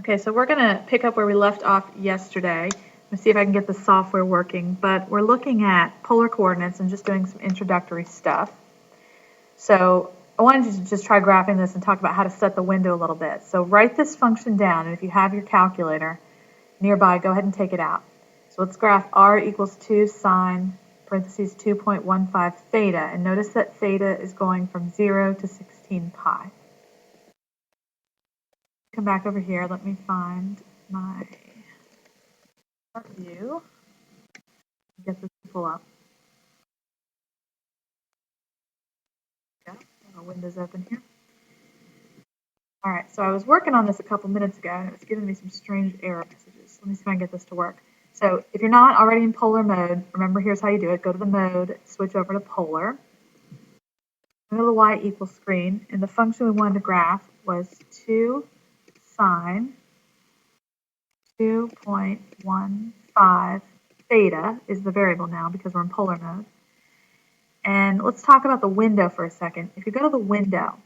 Okay, so we're going to pick up where we left off yesterday. Let's see if I can get the software working, but we're looking at polar coordinates and just doing some introductory stuff. So I wanted to just try graphing this and talk about how to set the window a little bit. So write this function down, and if you have your calculator nearby, go ahead and take it out. So let's graph r equals 2 sine parentheses 2.15 theta, and notice that theta is going from 0 to 16 pi. Come back over here. Let me find my view. Get this to pull up. Yeah, our window's open here. All right, so I was working on this a couple minutes ago, and it was giving me some strange error messages. Let me see if I can get this to work. So if you're not already in polar mode, remember here's how you do it. Go to the mode, switch over to polar. Go to the y equals screen, and the function we wanted to graph was 2 sine 2.15 theta is the variable now because we're in polar mode. And let's talk about the window for a second. If you go to the window,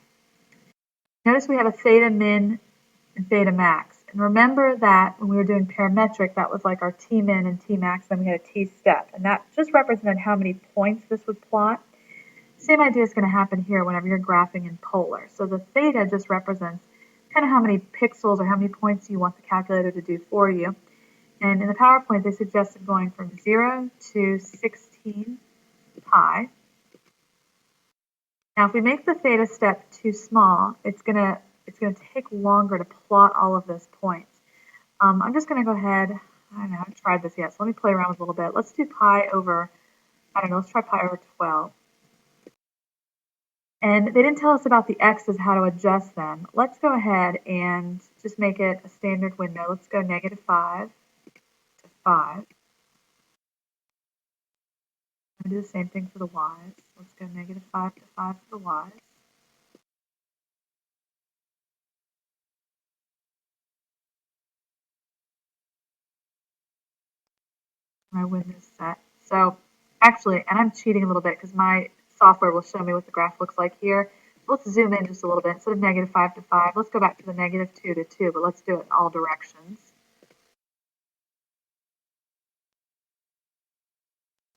notice we have a theta min and theta max. And remember that when we were doing parametric, that was like our T min and T max, then we had a T step. And that just represented how many points this would plot. Same idea is going to happen here whenever you're graphing in polar. So the theta just represents kind of how many pixels or how many points you want the calculator to do for you. And in the PowerPoint, they suggested going from 0 to 16 pi. Now, if we make the theta step too small, it's gonna take longer to plot all of those points. I'm just gonna go ahead. I haven't tried this yet, so let me play around with it a little bit. Let's do pi over, I don't know, let's try pi over 12. And they didn't tell us about the x's, how to adjust them. Let's go ahead and just make it a standard window. Let's go -5 to 5. I'm going to do the same thing for the y's. Let's go -5 to 5 for the y's. My window's set. So actually, and I'm cheating a little bit because my software will show me what the graph looks like here. So let's zoom in just a little bit. Instead of -5 to 5, let's go back to the -2 to 2, but let's do it in all directions.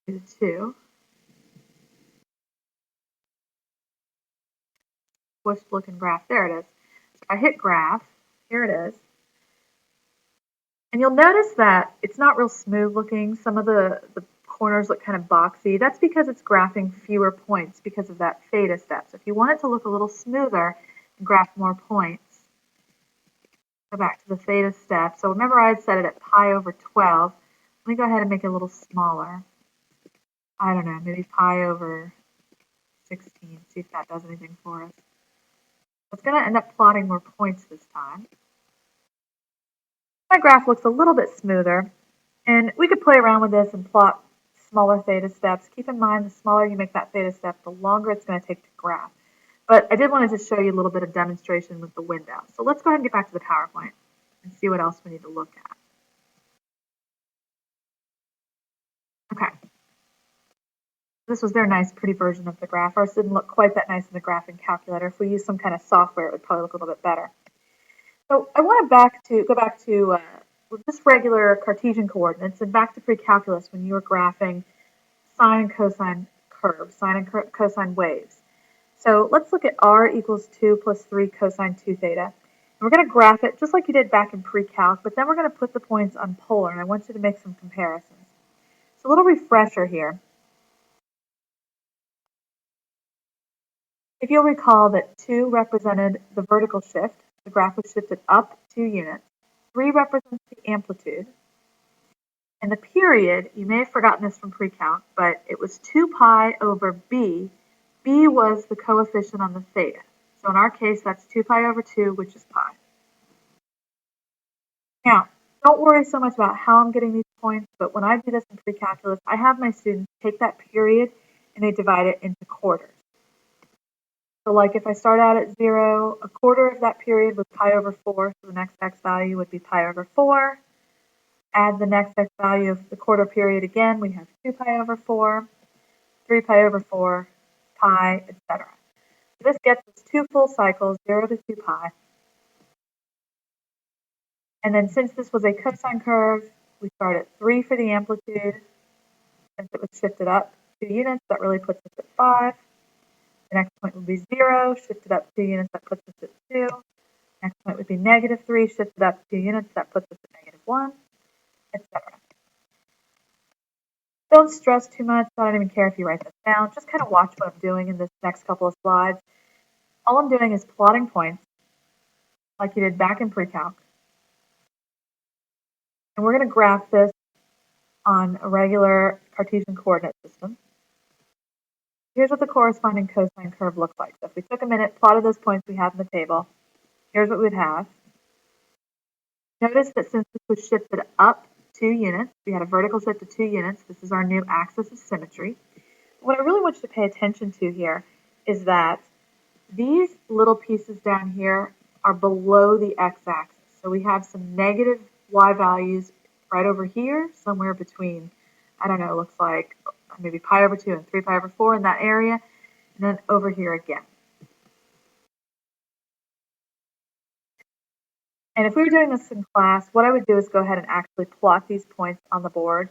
2 to 2. Squished looking graph. There it is. So I hit graph. Here it is. And you'll notice that it's not real smooth looking. Some of the corners look kind of boxy. That's because it's graphing fewer points because of that theta step. So if you want it to look a little smoother and graph more points, go back to the theta step. So remember I had set it at pi over 12. Let me go ahead and make it a little smaller. I don't know, maybe pi over 16. See if that does anything for us. It's going to end up plotting more points this time. My graph looks a little bit smoother, and we could play around with this and plot smaller theta steps. Keep in mind, the smaller you make that theta step, the longer it's going to take to graph. But I did want to just show you a little bit of demonstration with the window. So let's go ahead and get back to the PowerPoint and see what else we need to look at. Okay. This was their nice, pretty version of the graph. Ours didn't look quite that nice in the graphing calculator. If we use some kind of software, it would probably look a little bit better. So I want to go back to just regular Cartesian coordinates and back to pre-calculus when you were graphing sine and cosine curves, sine and cosine waves. So let's look at r equals 2 plus 3 cosine 2 theta. And we're going to graph it just like you did back in pre-calc, but then we're going to put the points on polar, and I want you to make some comparisons. So a little refresher here. If you'll recall that 2 represented the vertical shift, the graph was shifted up 2 units. 3 represents the amplitude. And the period, you may have forgotten this from pre-calc, but it was 2 pi over b. b was the coefficient on the theta. So in our case, that's 2 pi over 2, which is pi. Now, don't worry so much about how I'm getting these points, but when I do this in pre-calculus, I have my students take that period and they divide it into quarters. So like if I start out at 0, a quarter of that period was pi over 4, so the next x value would be pi over 4. Add the next x value of the quarter period again, we have 2 pi over 4, 3 pi over 4, pi, etc. So this gets us 2 full cycles, 0 to 2 pi. And then since this was a cosine curve, we start at 3 for the amplitude. Since it was shifted up 2 units, that really puts us at 5. The next point would be 0, shifted up 2 units, that puts us at 2. Next point would be -3, shifted up 2 units, that puts us at -1, etc. Don't stress too much. I don't even care if you write this down. Just kind of watch what I'm doing in this next couple of slides. All I'm doing is plotting points like you did back in pre-calc. And we're going to graph this on a regular Cartesian coordinate system. Here's what the corresponding cosine curve looks like. So if we took a minute, plotted those points we have in the table, here's what we'd have. Notice that since this was shifted up 2 units, we had a vertical shift to 2 units. This is our new axis of symmetry. What I really want you to pay attention to here is that these little pieces down here are below the x-axis. So we have some negative y values right over here, somewhere between, I don't know, looks like maybe pi over 2 and 3 pi over 4 in that area, and then over here again. And if we were doing this in class, what I would do is go ahead and actually plot these points on the board.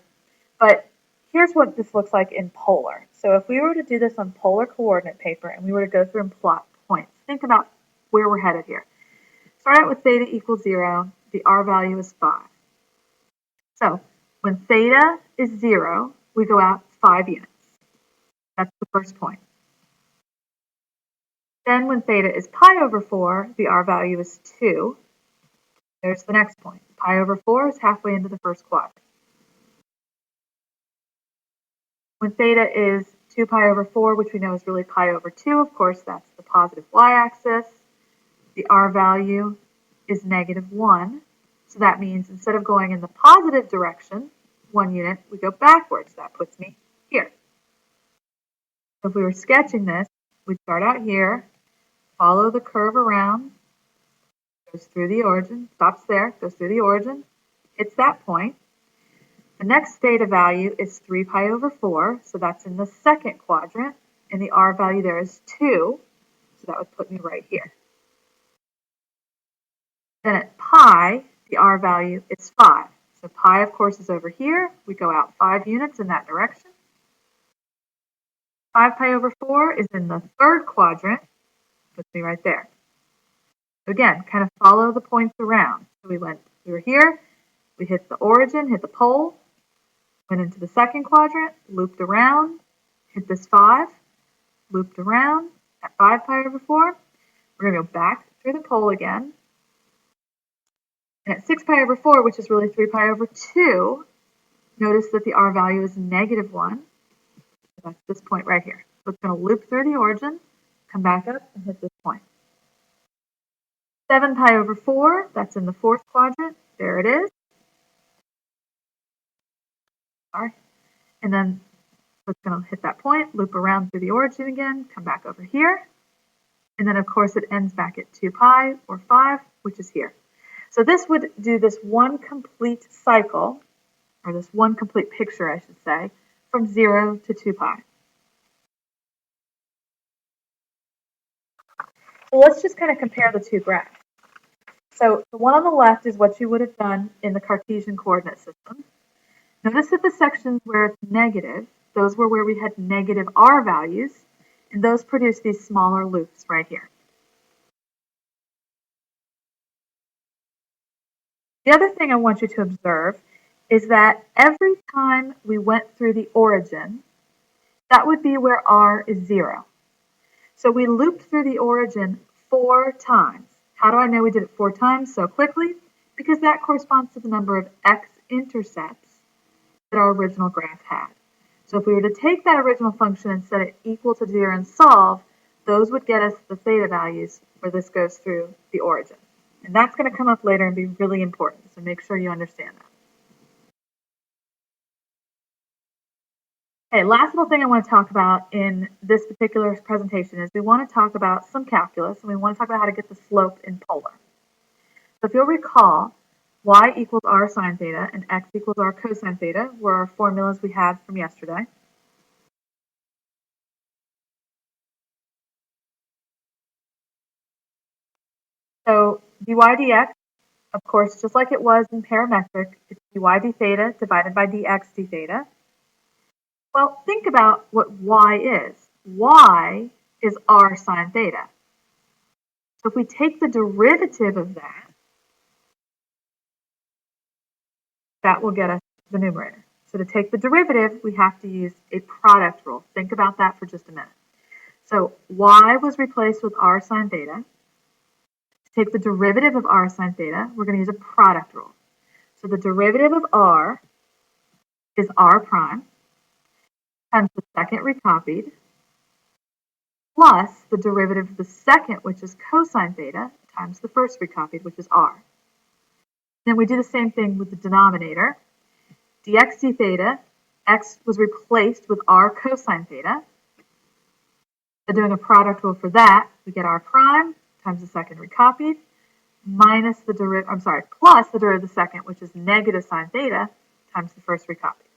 But here's what this looks like in polar. So if we were to do this on polar coordinate paper and we were to go through and plot points, think about where we're headed here. Start out with theta equals 0. The r value is 5. So when theta is 0, we go out 5 units. That's the first point. Then when theta is pi over 4, the r value is 2. There's the next point. Pi over 4 is halfway into the first quadrant. When theta is 2 pi over 4, which we know is really pi over 2, of course, that's the positive y-axis. The r value is -1. So that means instead of going in the positive direction, 1 unit, we go backwards. That puts me here. So if we were sketching this, we'd start out here, follow the curve around, goes through the origin, stops there, goes through the origin, hits that point. The next theta value is 3 pi over 4, so that's in the second quadrant, and the r value there is 2, so that would put me right here. Then at pi, the r value is 5. So pi, of course, is over here. We go out 5 units in that direction. 5 pi over 4 is in the third quadrant, puts me right there. So again, kind of follow the points around. So we were here, we hit the origin, hit the pole, went into the second quadrant, looped around, hit this 5, looped around at 5 pi over 4. We're going to go back through the pole again. And at 6 pi over 4, which is really 3 pi over 2, notice that the r value is -1. So that's this point right here. So it's going to loop through the origin, come back up, and hit this point. 7 pi over 4, that's in the fourth quadrant. There it is. Sorry. And then it's going to hit that point, loop around through the origin again, come back over here. And then, of course, it ends back at 2 pi or 5, which is here. So this would do this one complete cycle, or this one complete picture, I should say, from 0 to 2 pi. So let's just kind of compare the two graphs. So the one on the left is what you would have done in the Cartesian coordinate system. Notice that the sections where it's negative, those were where we had negative r values, and those produce these smaller loops right here. The other thing I want you to observe is that every time we went through the origin, that would be where r is 0. So we looped through the origin 4 times. How do I know we did it 4 times so quickly? Because that corresponds to the number of x-intercepts that our original graph had. So if we were to take that original function and set it equal to 0 and solve, those would get us the theta values where this goes through the origin. And that's going to come up later and be really important, so make sure you understand that. Okay, last little thing I want to talk about in this particular presentation is we want to talk about some calculus, and we want to talk about how to get the slope in polar. So if you'll recall, y equals r sine theta and x equals r cosine theta were our formulas we had from yesterday. So dy dx Of course, just like it was in parametric, it's dy d theta divided by dx d theta. Well, think about what y is. Y is r sine theta. So if we take the derivative of that, that will get us the numerator. So to take the derivative, we have to use a product rule. Think about that for just a minute. So y was replaced with r sine theta. To take the derivative of r sine theta, we're going to use a product rule. So the derivative of r is r prime times the second recopied plus the derivative of the second, which is cosine theta, times the first recopied, which is r. Then we do the same thing with the denominator. Dx d theta, x was replaced with r cosine theta. So doing a product rule for that, we get r prime times the second recopied minus the plus the derivative of the second, which is negative sine theta, times the first recopied.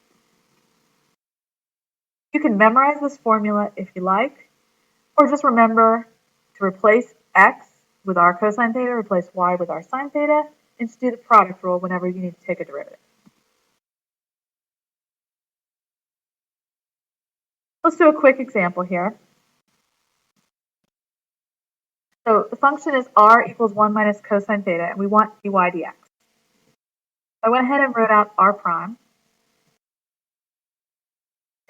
You can memorize this formula if you like, or just remember to replace x with r cosine theta, replace y with r sine theta, and just do the product rule whenever you need to take a derivative. Let's do a quick example here. So the function is r equals 1 minus cosine theta, and we want dy dx. I went ahead and wrote out r prime.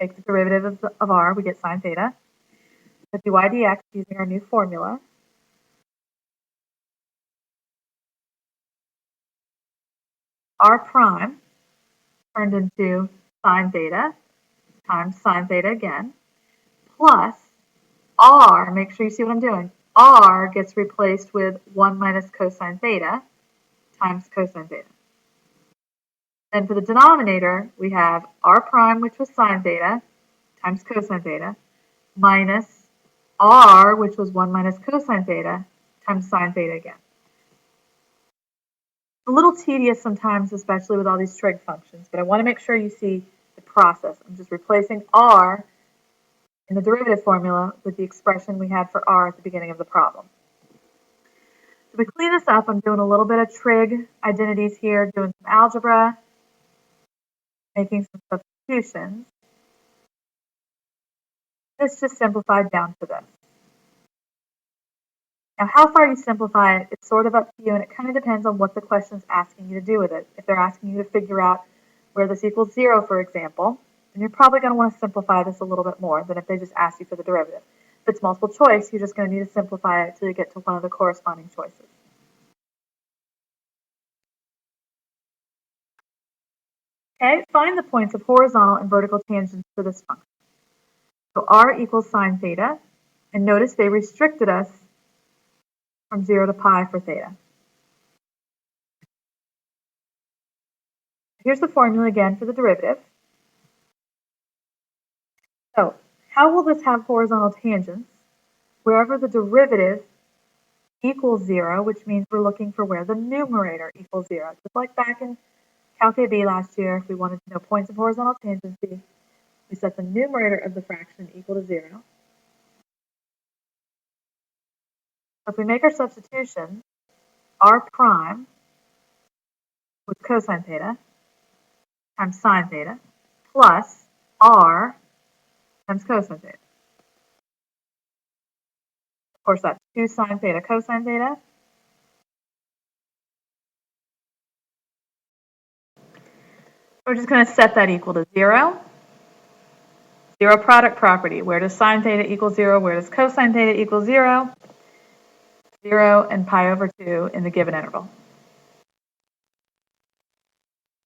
Take the derivative of r, we get sine theta. Put dy dx using our new formula. R prime turned into sine theta times sine theta again, plus r, make sure you see what I'm doing, r gets replaced with 1 minus cosine theta times cosine theta. Then for the denominator, we have r prime, which was sine theta, times cosine theta, minus r, which was 1 minus cosine theta, times sine theta again. It's a little tedious sometimes, especially with all these trig functions, but I want to make sure you see the process. I'm just replacing r in the derivative formula with the expression we had for r at the beginning of the problem. So we clean this up. I'm doing a little bit of trig identities here, doing some algebra, making some substitutions. This just simplified down to this. Now, how far you simplify it, it's sort of up to you, and it kind of depends on what the question's asking you to do with it. If they're asking you to figure out where this equals 0, for example, then you're probably going to want to simplify this a little bit more than if they just ask you for the derivative. If it's multiple choice, you're just going to need to simplify it until you get to one of the corresponding choices. Okay, find the points of horizontal and vertical tangents for this function. So r equals sine theta, and notice they restricted us from 0 to pi for theta. Here's the formula again for the derivative. So how will this have horizontal tangents? Wherever the derivative equals 0, which means we're looking for where the numerator equals 0. Just like back in Calc AB last year, if we wanted to know points of horizontal tangency, we set the numerator of the fraction equal to 0. So if we make our substitution, r prime with cosine theta times sine theta plus r times cosine theta. Of course, that's 2 sine theta cosine theta. We're just going to set that equal to 0. 0 product property. Where does sine theta equal 0? Where does cosine theta equal 0? 0 and pi over 2 in the given interval.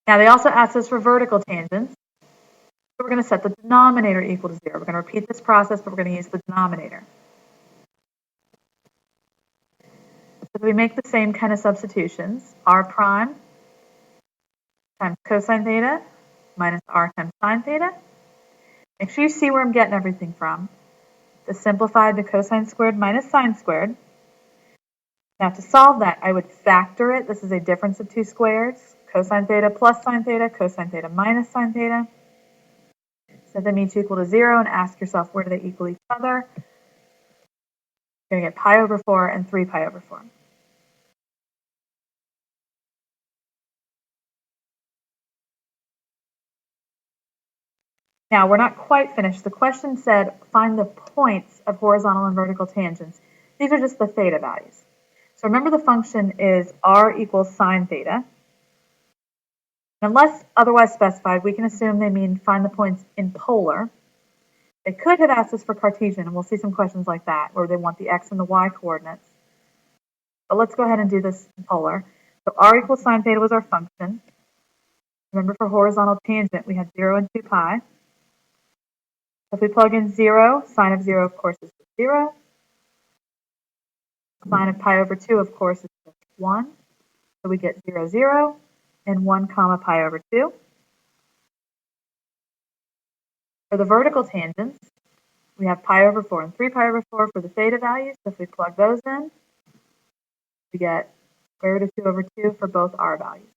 Now, they also asked us for vertical tangents. So we're going to set the denominator equal to 0. We're going to repeat this process, but we're going to use the denominator. So we make the same kind of substitutions. R prime times cosine theta minus r times sine theta. Make sure you see where I'm getting everything from. The simplified to cosine squared minus sine squared. Now to solve that, I would factor it. This is a difference of two squares. Cosine theta plus sine theta, cosine theta minus sine theta. Set them each equal to 0 and ask yourself where do they equal each other. You're going to get pi over 4 and 3 pi over 4. Now, we're not quite finished. The question said, find the points of horizontal and vertical tangents. These are just the theta values. So remember the function is r equals sine theta. Unless otherwise specified, we can assume they mean find the points in polar. They could have asked us for Cartesian, and we'll see some questions like that, where they want the x and the y coordinates. But let's go ahead and do this in polar. So r equals sine theta was our function. Remember, for horizontal tangent, we had 0 and 2 pi. If we plug in 0, sine of 0, of course, is 0. Sine of pi over 2, of course, is just 1. So we get 0, 0, and 1 comma pi over 2. For the vertical tangents, we have pi over 4 and 3 pi over 4 for the theta values. So if we plug those in, we get square root of 2 over 2 for both r values.